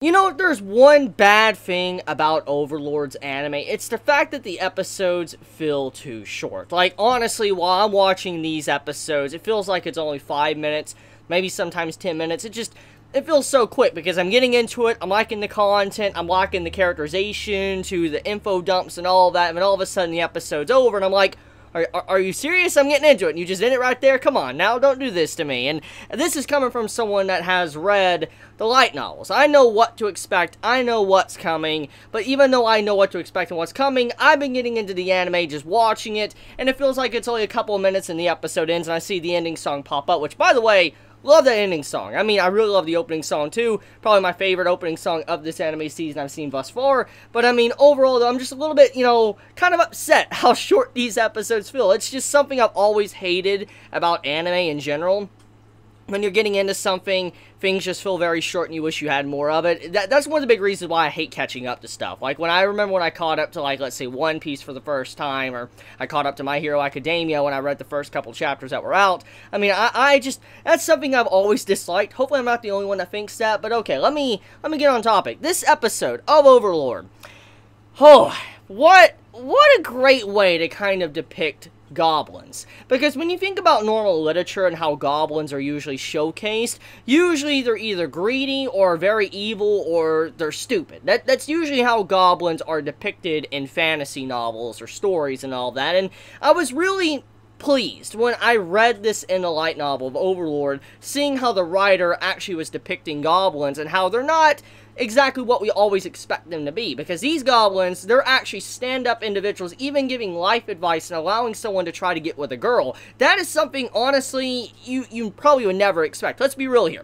You know, there's one bad thing about Overlord's anime. It's the fact that the episodes feel too short. Like, honestly, while I'm watching these episodes, it feels like it's only 5 minutes, maybe sometimes 10 minutes. It feels so quick because I'm getting into it, I'm liking the content, I'm liking the characterization, to the info dumps and all that, and then all of a sudden the episode's over, and I'm like, Are you serious? I'm getting into it, and you just did it right there? Come on, now, don't do this to me. And this is coming from someone that has read the light novels. I know what to expect, I know what's coming, but even though I know what to expect and what's coming, I've been getting into the anime, just watching it, and it feels like it's only a couple of minutes and the episode ends, and I see the ending song pop up, which, by the way, love that ending song. I mean, I really love the opening song, too. Probably my favorite opening song of this anime season I've seen thus far. But, I mean, overall, though, I'm just a little bit, you know, kind of upset how short these episodes feel. It's just something I've always hated about anime in general. When you're getting into something, things just feel very short and you wish you had more of it. That's one of the big reasons why I hate catching up to stuff. Like, when I caught up to, like, let's say, One Piece for the first time, or I caught up to My Hero Academia when I read the first couple chapters that were out. I mean, I just, that's something I've always disliked. Hopefully I'm not the only one that thinks that, but okay, let me get on topic. This episode of Overlord. Oh, what a great way to kind of depict goblins. Because when you think about normal literature and how goblins are usually showcased, usually they're either greedy or very evil or they're stupid. That's usually how goblins are depicted in fantasy novels or stories and all that. And I was really pleased when I read this in the light novel of Overlord, seeing how the writer actually was depicting goblins and how they're not exactly what we always expect them to be, because these goblins, they're actually stand-up individuals, even giving life advice and allowing someone to try to get with a girl. That is something, honestly, you probably would never expect. Let's be real here.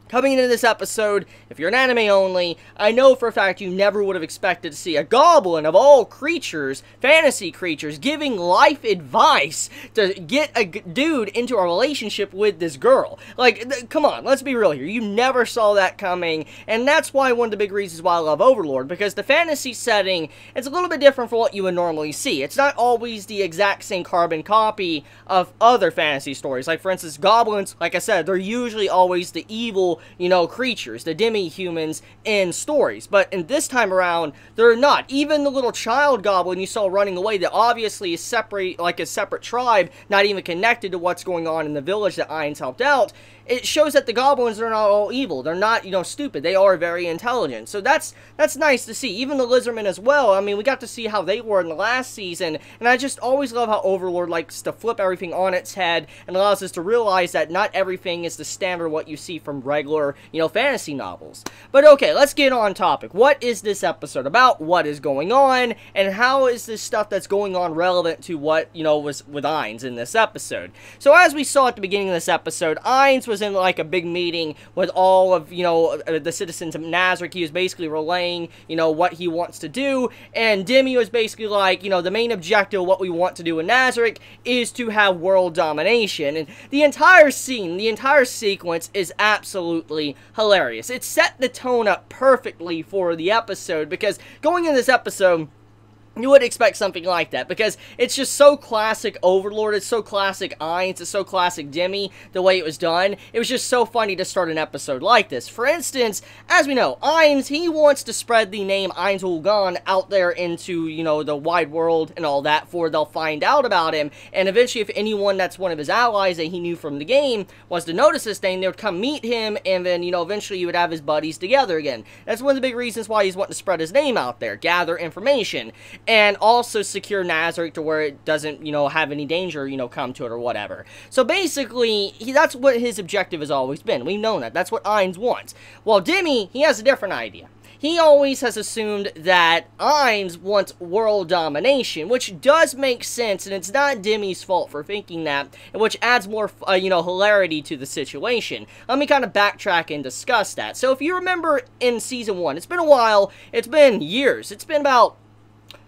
Coming into this episode, if you're an anime only, I know for a fact you never would have expected to see a goblin of all creatures, fantasy creatures, giving life advice to get a dude into a relationship with this girl. Like, come on, let's be real here. You never saw that coming, and that's why one of the big reasons why I love Overlord, because the fantasy setting, it's a little bit different from what you would normally see. It's not always the exact same carbon copy of other fantasy stories. Like, for instance, goblins, like I said, they're usually always the evil, you know, creatures, the demi-humans in stories. But in this time around, they're not. Even the little child goblin you saw running away that obviously is separate, like a separate tribe, not even connected to what's going on in the village that Ainz helped out, it shows that the goblins are not all evil. They're not, you know, stupid. They are very intelligent. So that's nice to see. Even the lizardmen as well. I mean, we got to see how they were in the last season, and I just always love how Overlord likes to flip everything on its head and allows us to realize that not everything is the standard what you see from regular, you know, fantasy novels. But okay, let's get on topic. What is this episode about? What is going on? And how is this stuff that's going on relevant to what, you know, was with Ainz in this episode? So as we saw at the beginning of this episode, Ainz was in like a big meeting with all of, you know, the citizens of Nazarick. He was basically relaying, you know, what he wants to do, and Demi was basically like, you know, the main objective of what we want to do in Nazarick is to have world domination, and the entire scene, the entire sequence is absolutely hilarious. It set the tone up perfectly for the episode, because going in this episode, you would expect something like that, because it's just so classic Overlord, it's so classic Ainz, it's so classic Demi, the way it was done. It was just so funny to start an episode like this. For instance, as we know, Ainz, he wants to spread the name Ainz Ulgan out there into, you know, the wide world and all that, for they'll find out about him, and eventually if anyone that's one of his allies that he knew from the game was to notice this thing, they would come meet him, and then, you know, eventually he would have his buddies together again. That's one of the big reasons why he's wanting to spread his name out there, gather information, and also secure Nazarick to where it doesn't, you know, have any danger, you know, come to it or whatever. So basically, that's what his objective has always been. We've known that. That's what Ainz wants. Well, Demi, he has a different idea. He always has assumed that Ainz wants world domination, which does make sense, and it's not Demi's fault for thinking that, which adds more, you know, hilarity to the situation. Let me kind of backtrack and discuss that. So if you remember in Season 1, it's been a while, it's been years, it's been about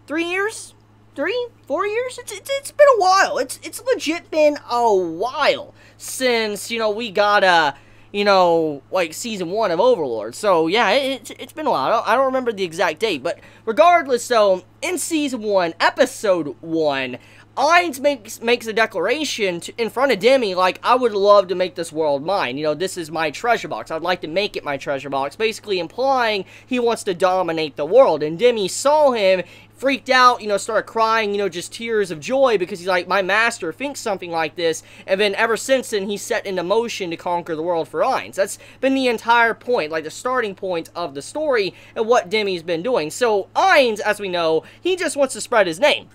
3 years? 3? 4 years? It's been a while. It's legit been a while since, you know, we got you know, like Season 1 of Overlord. So yeah, it's been a while. I don't remember the exact date, but regardless, so in Season 1, Episode 1, Ainz makes a declaration in front of Demi, like, I would love to make this world mine. You know, this is my treasure box. I'd like to make it my treasure box. Basically implying he wants to dominate the world. And Demi saw him, freaked out, you know, started crying, you know, just tears of joy, because he's like, my master thinks something like this. And then ever since then, he's set into motion to conquer the world for Ainz. That's been the entire point, like the starting point of the story and what Demi's been doing. So Ainz, as we know, he just wants to spread his name.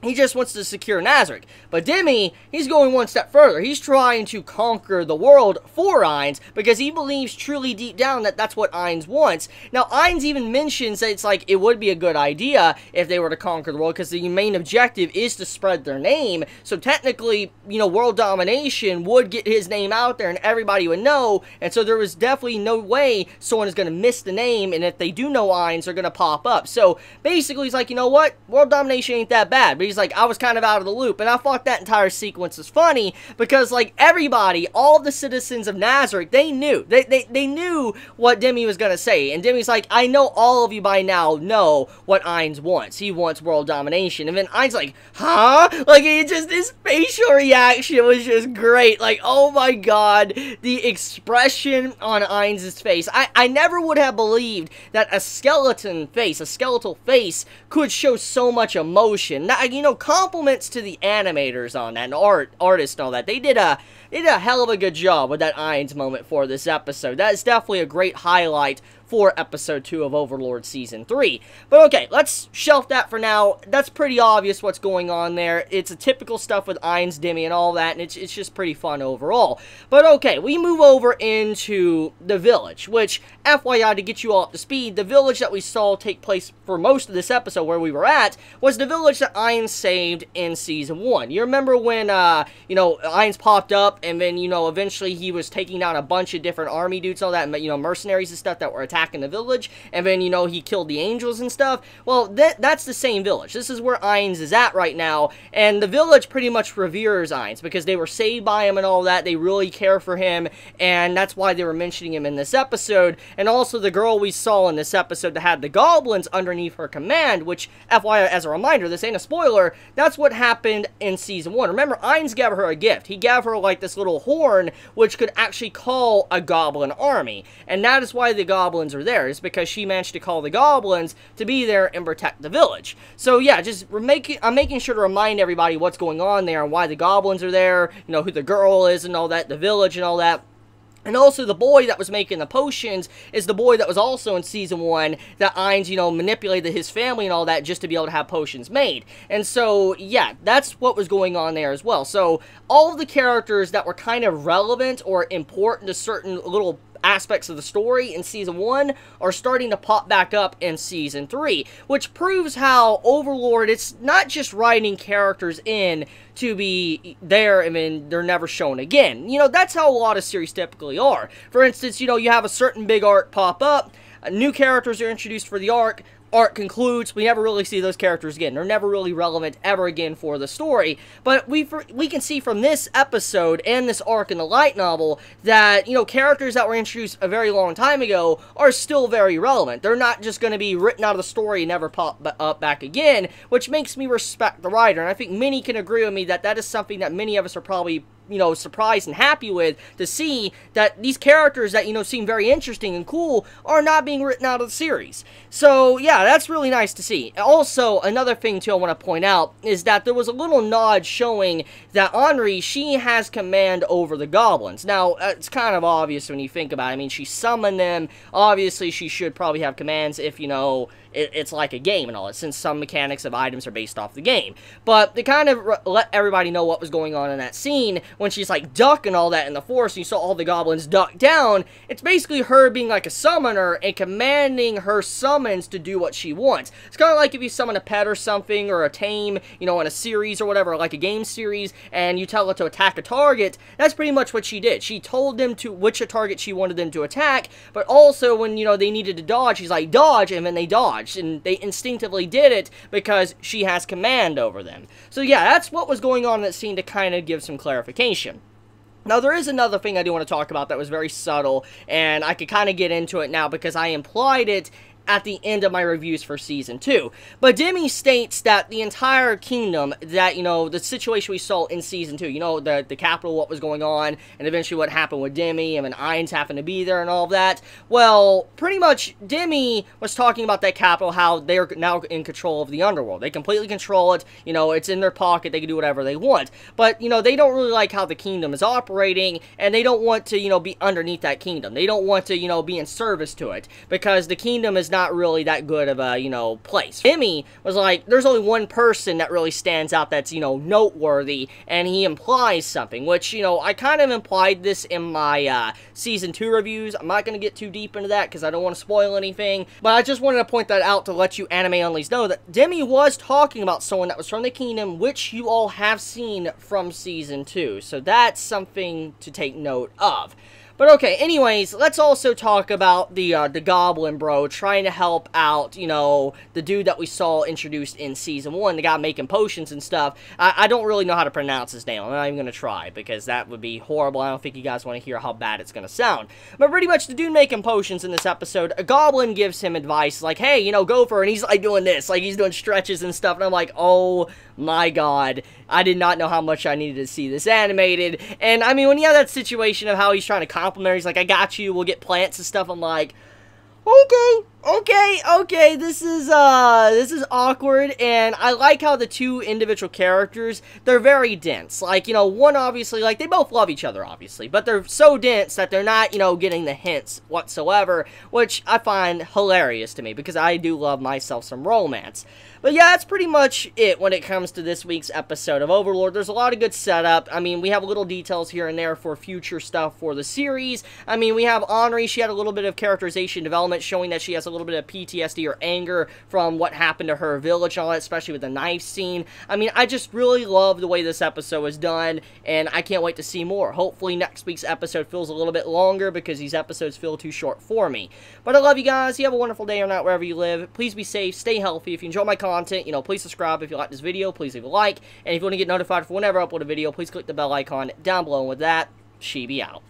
He just wants to secure Nazarick. But Demi, he's going one step further. He's trying to conquer the world for Ainz, because he believes truly deep down that that's what Ainz wants. Now, Ainz even mentions that it's like, it would be a good idea if they were to conquer the world, because the main objective is to spread their name. So technically, you know, world domination would get his name out there and everybody would know. And so there was definitely no way someone is going to miss the name. And if they do know Ainz, they're going to pop up. So basically, he's like, you know what? World domination ain't that bad. But he's like, I was kind of out of the loop. And I thought that entire sequence was funny, because like everybody, all the citizens of Nazarick, they knew. They knew what Demi was going to say. And Demi's like, I know all of you by now know what Ainz wants. He wants world domination. And then Ainz like, huh? Like, his facial reaction was just great. Like, oh my god, the expression on Ainz's face. I never would have believed that a skeletal face could show so much emotion. Now, you know, compliments to the animators on that, and artists and all that. They did a hell of a good job with that Ainz moment for this episode. That is definitely a great highlight for episode 2 of Overlord season 3. But okay, let's shelf that for now. That's pretty obvious what's going on there. It's a typical stuff with Ainz, Demi, and all that, and it's just pretty fun overall. But okay, we move over into the village, which, FYI, to get you all up to speed, the village that we saw take place for most of this episode where we were at was the village that Ainz saved in season 1. You remember when, you know, Ainz popped up, and then, you know, eventually he was taking down a bunch of different army dudes and all that, and, you know, mercenaries and stuff that were attacking in the village, and then, you know, he killed the angels and stuff. Well, that's the same village. This is where Ainz is at right now, and the village pretty much reveres Ainz, because they were saved by him and all that. They really care for him, and that's why they were mentioning him in this episode. And also the girl we saw in this episode that had the goblins underneath her command, which, FYI, as a reminder, this ain't a spoiler, that's what happened in season 1. Remember, Ainz gave her a gift. He gave her, like, this little horn, which could actually call a goblin army, and that is why the goblins are there, is because she managed to call the goblins to be there and protect the village. So yeah, I'm making sure to remind everybody what's going on there and why the goblins are there, you know, who the girl is and all that, the village and all that. And also, the boy that was making the potions is the boy that was also in season 1 that Ainz, you know, manipulated his family and all that just to be able to have potions made. And so, yeah, that's what was going on there as well. So, all of the characters that were kind of relevant or important to certain little aspects of the story in season 1 are starting to pop back up in season 3, which proves how Overlord, it's not just writing characters in to be there and then they're never shown again. You know, that's how a lot of series typically are. For instance, you know, you have a certain big arc pop up, new characters are introduced for the arc concludes, we never really see those characters again. They're never really relevant ever again for the story. But we can see from this episode and this arc in the light novel that, you know, characters that were introduced a very long time ago are still very relevant. They're not just going to be written out of the story and never pop up back again, which makes me respect the writer. And I think many can agree with me that that is something that many of us are probably, you know, surprised and happy with, to see that these characters that, you know, seem very interesting and cool are not being written out of the series. So, yeah, that's really nice to see. Also, another thing, too, I want to point out is that there was a little nod showing that Henri, she has command over the goblins. Now, it's kind of obvious when you think about it. I mean, she summoned them. Obviously, she should probably have commands if, you know, it's like a game and all that, since some mechanics of items are based off the game. But they kind of let everybody know what was going on in that scene when she's like duck and all that in the forest, and you saw all the goblins duck down. It's basically her being like a summoner and commanding her summons to do what she wants. It's kind of like if you summon a pet or something, or a tame, you know, in a series or whatever, like a game series, and you tell it to attack a target. That's pretty much what she did. She told them to which target she wanted them to attack, but also when, you know, they needed to dodge, she's like, dodge, and then they dodge. And they instinctively did it because she has command over them. So yeah, that's what was going on in that scene, to kind of give some clarification. Now, there is another thing I do want to talk about that was very subtle, and I could kind of get into it now because I implied it at the end of my reviews for Season 2. But Demi states that the entire kingdom, that, you know, the situation we saw in Season 2, you know, the capital, what was going on, and eventually what happened with Demi, and when Ainz happened to be there and all of that, well, pretty much Demi was talking about that capital, how they're now in control of the underworld. They completely control it, you know, it's in their pocket, they can do whatever they want. But, you know, they don't really like how the kingdom is operating, and they don't want to, you know, be underneath that kingdom. They don't want to, you know, be in service to it, because the kingdom is not really that good of a, you know, place. Demi was like, there's only one person that really stands out that's, you know, noteworthy, and he implies something, which, you know, I kind of implied this in my Season 2 reviews. I'm not going to get too deep into that, because I don't want to spoil anything, but I just wanted to point that out to let you anime-onlys know that Demi was talking about someone that was from the kingdom, which you all have seen from Season 2, so that's something to take note of. But okay, anyways, let's also talk about the Goblin Bro trying to help out, you know, the dude that we saw introduced in Season 1, the guy making potions and stuff. I don't really know how to pronounce his name. I'm not even going to try, because that would be horrible. I don't think you guys want to hear how bad it's going to sound. But pretty much the dude making potions in this episode, a goblin gives him advice, like, hey, you know, go for it. And he's, like, doing this. Like, he's doing stretches and stuff. And I'm like, oh my god, I did not know how much I needed to see this animated. And, I mean, when you have that situation of how he's trying to compliment her, he's like, I got you, we'll get plants and stuff, I'm like, okay, this is awkward, and I like how the two individual characters, they're very dense. Like, you know, one obviously, like, they both love each other, obviously, but they're so dense that they're not, you know, getting the hints whatsoever, which I find hilarious to me, because I do love myself some romance. But yeah, that's pretty much it when it comes to this week's episode of Overlord. There's a lot of good setup. I mean, we have little details here and there for future stuff for the series. I mean, we have Henri. She had a little bit of characterization development showing that she has a little bit of PTSD or anger from what happened to her village and all that, especially with the knife scene. I mean, I just really love the way this episode was done, and I can't wait to see more. Hopefully next week's episode feels a little bit longer, because these episodes feel too short for me. But I love you guys. You have a wonderful day or night wherever you live. Please be safe. Stay healthy. If you enjoy my content, you know, please subscribe if you like this video. Please leave a like. And if you want to get notified for whenever I upload a video, please click the bell icon down below. And with that, Chibi out.